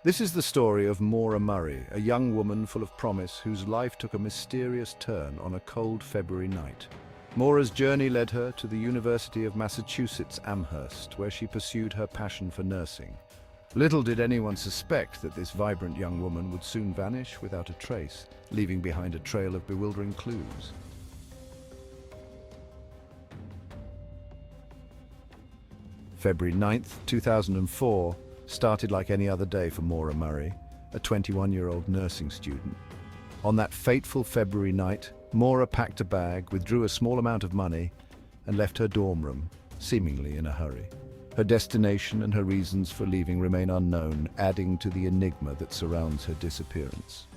This is the story of Maura Murray, a young woman full of promise whose life took a mysterious turn on a cold February night. Maura's journey led her to the University of Massachusetts Amherst, where she pursued her passion for nursing. Little did anyone suspect that this vibrant young woman would soon vanish without a trace, leaving behind a trail of bewildering clues. February 9th, 2004, started like any other day for Maura Murray, a 21-year-old nursing student. On that fateful February night, Maura packed a bag, withdrew a small amount of money, and left her dorm room, seemingly in a hurry. Her destination and her reasons for leaving remain unknown, adding to the enigma that surrounds her disappearance.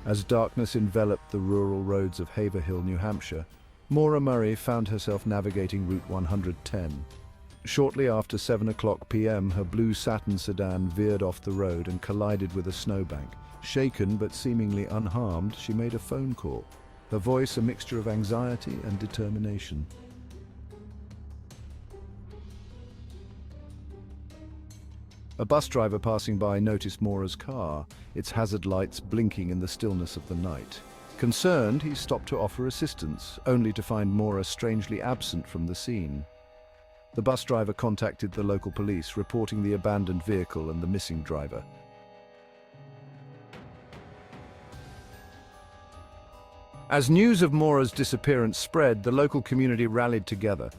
As darkness enveloped the rural roads of Haverhill, New Hampshire, Maura Murray found herself navigating Route 110. Shortly after 7:00 p.m., her blue Saturn sedan veered off the road and collided with a snowbank. Shaken but seemingly unharmed, she made a phone call, her voice a mixture of anxiety and determination. A bus driver passing by noticed Maura's car, its hazard lights blinking in the stillness of the night. Concerned, he stopped to offer assistance, only to find Maura strangely absent from the scene. The bus driver contacted the local police, reporting the abandoned vehicle and the missing driver. As news of Maura's disappearance spread, the local community rallied together.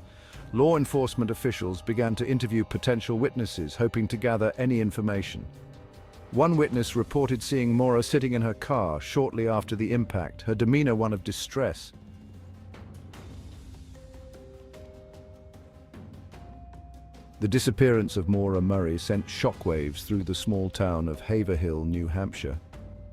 Law enforcement officials began to interview potential witnesses, hoping to gather any information. One witness reported seeing Maura sitting in her car shortly after the impact, her demeanor one of distress. The disappearance of Maura Murray sent shockwaves through the small town of Haverhill, New Hampshire.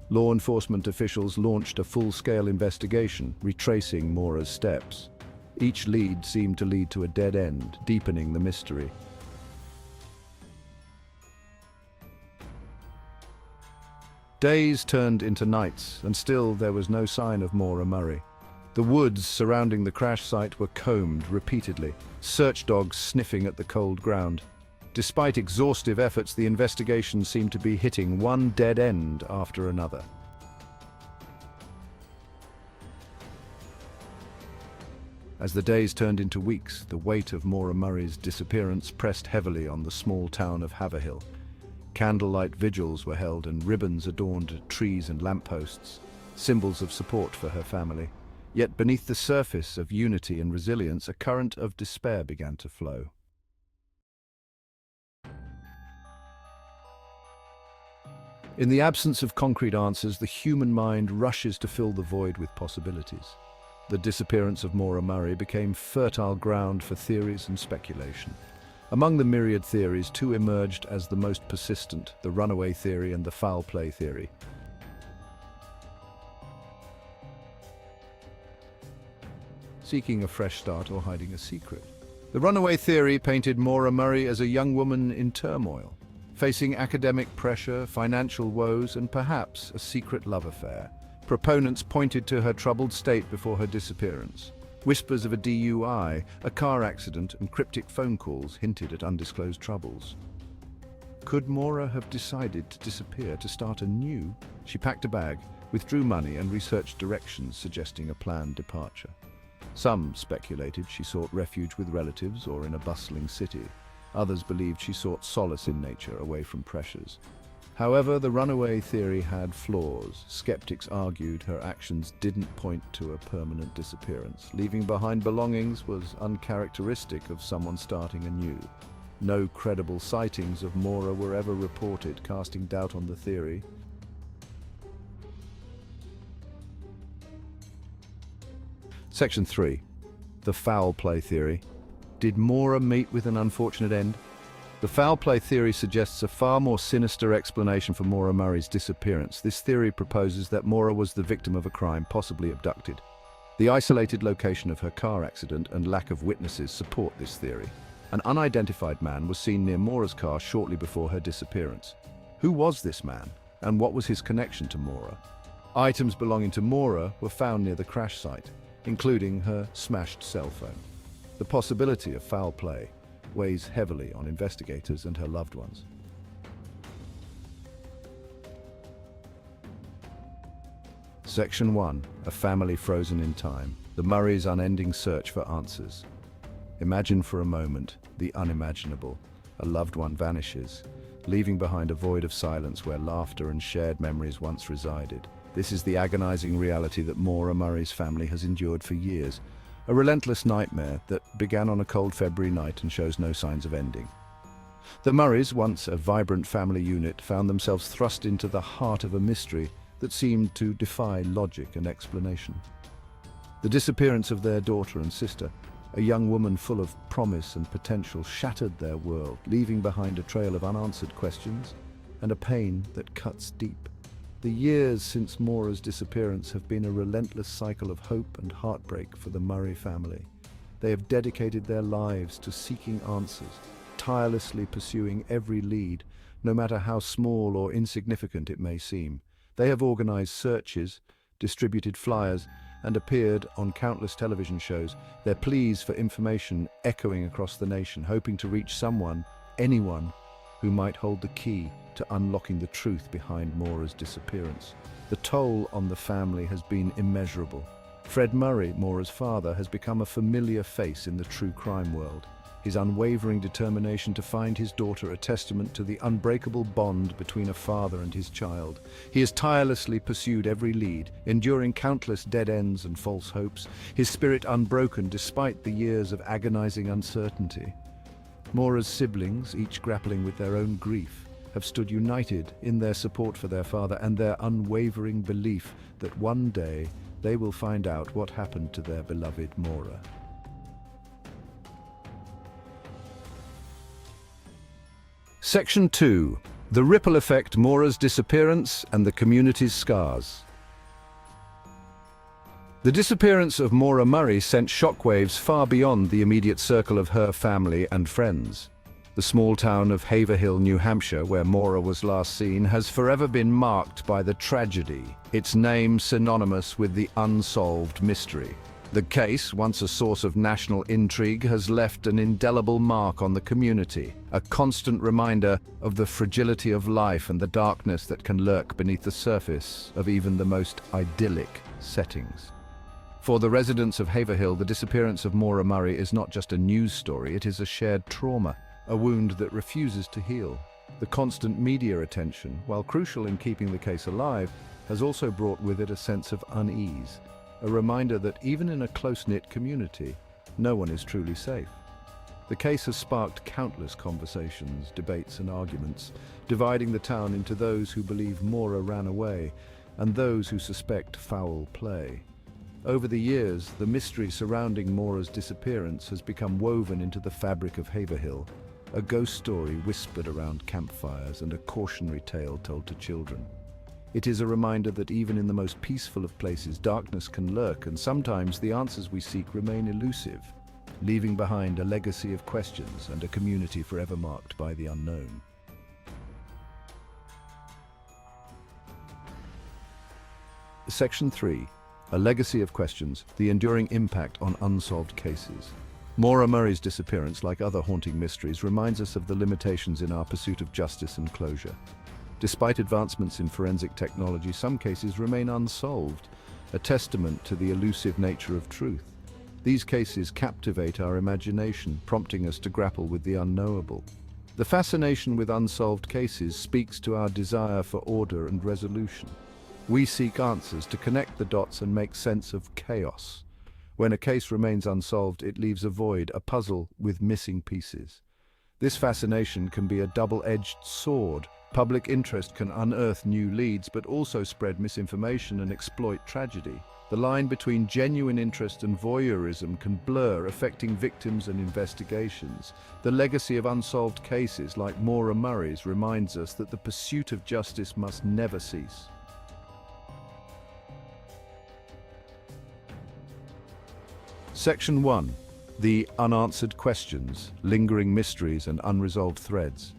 Law enforcement officials launched a full-scale investigation, retracing Maura's steps. Each lead seemed to lead to a dead end, deepening the mystery. Days turned into nights, and still there was no sign of Maura Murray. The woods surrounding the crash site were combed repeatedly, search dogs sniffing at the cold ground. Despite exhaustive efforts, the investigation seemed to be hitting one dead end after another. As the days turned into weeks, the weight of Maura Murray's disappearance pressed heavily on the small town of Haverhill. Candlelight vigils were held and ribbons adorned trees and lampposts, symbols of support for her family. Yet beneath the surface of unity and resilience, a current of despair began to flow. In the absence of concrete answers, the human mind rushes to fill the void with possibilities. The disappearance of Maura Murray became fertile ground for theories and speculation. Among the myriad theories, two emerged as the most persistent: the runaway theory and the foul play theory. Seeking a fresh start or hiding a secret. The runaway theory painted Maura Murray as a young woman in turmoil, facing academic pressure, financial woes, and perhaps a secret love affair. Proponents pointed to her troubled state before her disappearance. Whispers of a DUI, a car accident, and cryptic phone calls hinted at undisclosed troubles. Could Maura have decided to disappear to start anew? She packed a bag, withdrew money, and researched directions suggesting a planned departure. Some speculated she sought refuge with relatives or in a bustling city. Others believed she sought solace in nature, away from pressures. However, the runaway theory had flaws. Skeptics argued her actions didn't point to a permanent disappearance. Leaving behind belongings was uncharacteristic of someone starting anew. No credible sightings of Maura were ever reported, casting doubt on the theory. Section 3. The foul play theory. Did Maura meet with an unfortunate end? The foul play theory suggests a far more sinister explanation for Maura Murray's disappearance. This theory proposes that Maura was the victim of a crime, possibly abducted. The isolated location of her car accident and lack of witnesses support this theory. An unidentified man was seen near Maura's car shortly before her disappearance. Who was this man, and what was his connection to Maura? Items belonging to Maura were found near the crash site, including her smashed cell phone. The possibility of foul play weighs heavily on investigators and her loved ones. Section 1. A family frozen in time. The Murrays' unending search for answers. Imagine for a moment the unimaginable. A loved one vanishes, leaving behind a void of silence where laughter and shared memories once resided. This is the agonizing reality that Maura Murray's family has endured for years. A relentless nightmare that began on a cold February night and shows no signs of ending. The Murrays, once a vibrant family unit, found themselves thrust into the heart of a mystery that seemed to defy logic and explanation. The disappearance of their daughter and sister, a young woman full of promise and potential, shattered their world, leaving behind a trail of unanswered questions and a pain that cuts deep. The years since Maura's disappearance have been a relentless cycle of hope and heartbreak for the Murray family. They have dedicated their lives to seeking answers, tirelessly pursuing every lead, no matter how small or insignificant it may seem. They have organized searches, distributed flyers, and appeared on countless television shows, their pleas for information echoing across the nation, hoping to reach someone, anyone, who might hold the key to unlocking the truth behind Maura's disappearance. The toll on the family has been immeasurable. Fred Murray, Maura's father, has become a familiar face in the true crime world. His unwavering determination to find his daughter a testament to the unbreakable bond between a father and his child. He has tirelessly pursued every lead, enduring countless dead ends and false hopes, his spirit unbroken despite the years of agonizing uncertainty. Maura's siblings, each grappling with their own grief, have stood united in their support for their father and their unwavering belief that one day they will find out what happened to their beloved Maura. Section 2. The ripple effect, Maura's disappearance and the community's scars. The disappearance of Maura Murray sent shockwaves far beyond the immediate circle of her family and friends. The small town of Haverhill, New Hampshire, where Maura was last seen, has forever been marked by the tragedy, its name synonymous with the unsolved mystery. The case, once a source of national intrigue, has left an indelible mark on the community, a constant reminder of the fragility of life and the darkness that can lurk beneath the surface of even the most idyllic settings. For the residents of Haverhill, the disappearance of Maura Murray is not just a news story, it is a shared trauma, a wound that refuses to heal. The constant media attention, while crucial in keeping the case alive, has also brought with it a sense of unease, a reminder that even in a close-knit community, no one is truly safe. The case has sparked countless conversations, debates and arguments, dividing the town into those who believe Maura ran away and those who suspect foul play. Over the years, the mystery surrounding Maura's disappearance has become woven into the fabric of Haverhill, a ghost story whispered around campfires and a cautionary tale told to children. It is a reminder that even in the most peaceful of places, darkness can lurk, and sometimes the answers we seek remain elusive, leaving behind a legacy of questions and a community forever marked by the unknown. Section 3. A legacy of questions, the enduring impact on unsolved cases. Maura Murray's disappearance, like other haunting mysteries, reminds us of the limitations in our pursuit of justice and closure. Despite advancements in forensic technology, some cases remain unsolved, a testament to the elusive nature of truth. These cases captivate our imagination, prompting us to grapple with the unknowable. The fascination with unsolved cases speaks to our desire for order and resolution. We seek answers to connect the dots and make sense of chaos. When a case remains unsolved, it leaves a void, a puzzle with missing pieces. This fascination can be a double-edged sword. Public interest can unearth new leads, but also spread misinformation and exploit tragedy. The line between genuine interest and voyeurism can blur, affecting victims and investigations. The legacy of unsolved cases like Maura Murray's reminds us that the pursuit of justice must never cease. Section 1. The unanswered questions, lingering mysteries and unresolved threads.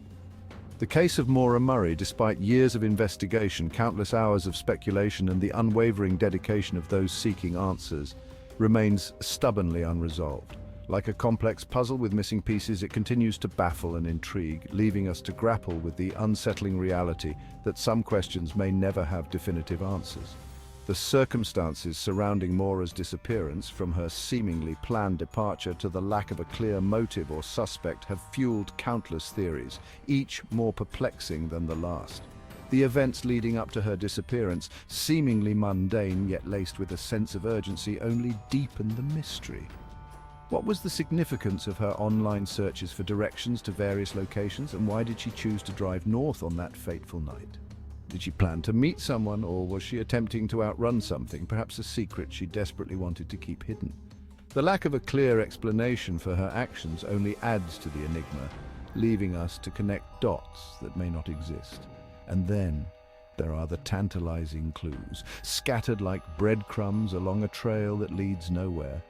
The case of Maura Murray, despite years of investigation, countless hours of speculation and the unwavering dedication of those seeking answers, remains stubbornly unresolved. Like a complex puzzle with missing pieces, it continues to baffle and intrigue, leaving us to grapple with the unsettling reality that some questions may never have definitive answers. The circumstances surrounding Maura's disappearance, from her seemingly planned departure to the lack of a clear motive or suspect, have fueled countless theories, each more perplexing than the last. The events leading up to her disappearance, seemingly mundane yet laced with a sense of urgency, only deepen the mystery. What was the significance of her online searches for directions to various locations, and why did she choose to drive north on that fateful night? Did she plan to meet someone, or was she attempting to outrun something, perhaps a secret she desperately wanted to keep hidden? The lack of a clear explanation for her actions only adds to the enigma, leaving us to connect dots that may not exist. And then there are the tantalizing clues, scattered like breadcrumbs along a trail that leads nowhere.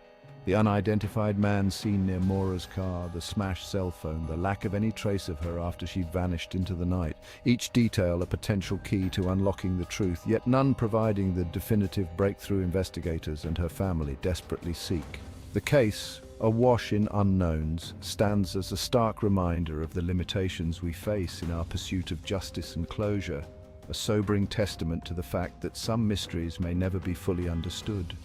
The unidentified man seen near Maura's car, the smashed cell phone, the lack of any trace of her after she vanished into the night. Each detail a potential key to unlocking the truth, yet none providing the definitive breakthrough investigators and her family desperately seek. The case, awash in unknowns, stands as a stark reminder of the limitations we face in our pursuit of justice and closure, a sobering testament to the fact that some mysteries may never be fully understood.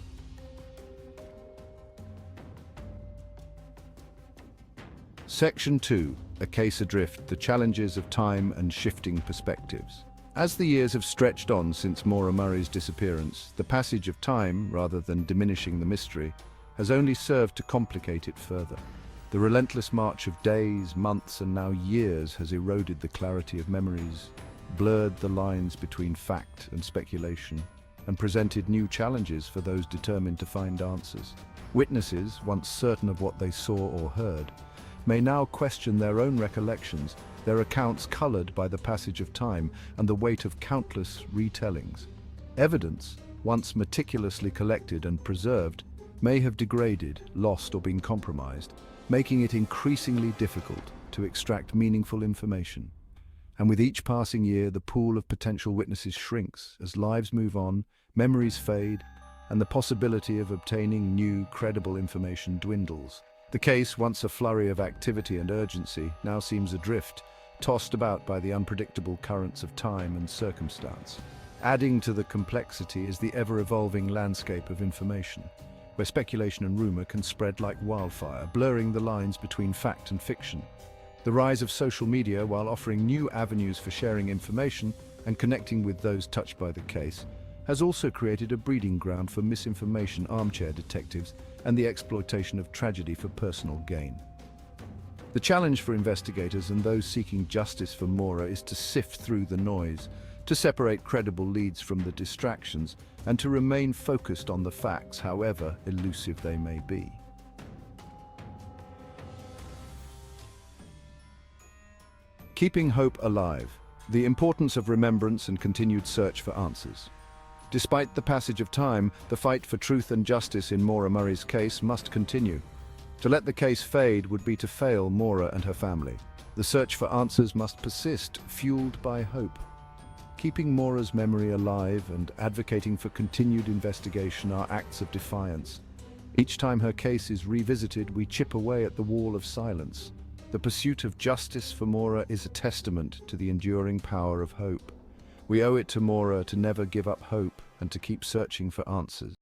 Section 2. A Case Adrift, the Challenges of Time and Shifting Perspectives. As the years have stretched on since Maura Murray's disappearance, the passage of time, rather than diminishing the mystery, has only served to complicate it further. The relentless march of days, months, and now years has eroded the clarity of memories, blurred the lines between fact and speculation, and presented new challenges for those determined to find answers. Witnesses, once certain of what they saw or heard, may now question their own recollections, their accounts colored by the passage of time and the weight of countless retellings. Evidence, once meticulously collected and preserved, may have degraded, lost, or been compromised, making it increasingly difficult to extract meaningful information. And with each passing year, the pool of potential witnesses shrinks as lives move on, memories fade, and the possibility of obtaining new, credible information dwindles. The case, once a flurry of activity and urgency, now seems adrift, tossed about by the unpredictable currents of time and circumstance. Adding to the complexity is the ever-evolving landscape of information, where speculation and rumor can spread like wildfire, blurring the lines between fact and fiction. The rise of social media, while offering new avenues for sharing information and connecting with those touched by the case, has also created a breeding ground for misinformation, armchair detectives, and the exploitation of tragedy for personal gain. The challenge for investigators and those seeking justice for Maura is to sift through the noise, to separate credible leads from the distractions, and to remain focused on the facts, however elusive they may be. Keeping hope alive, the importance of remembrance and continued search for answers. Despite the passage of time, the fight for truth and justice in Maura Murray's case must continue. To let the case fade would be to fail Maura and her family. The search for answers must persist, fueled by hope. Keeping Maura's memory alive and advocating for continued investigation are acts of defiance. Each time her case is revisited, we chip away at the wall of silence. The pursuit of justice for Maura is a testament to the enduring power of hope. We owe it to Maura to never give up hope and to keep searching for answers.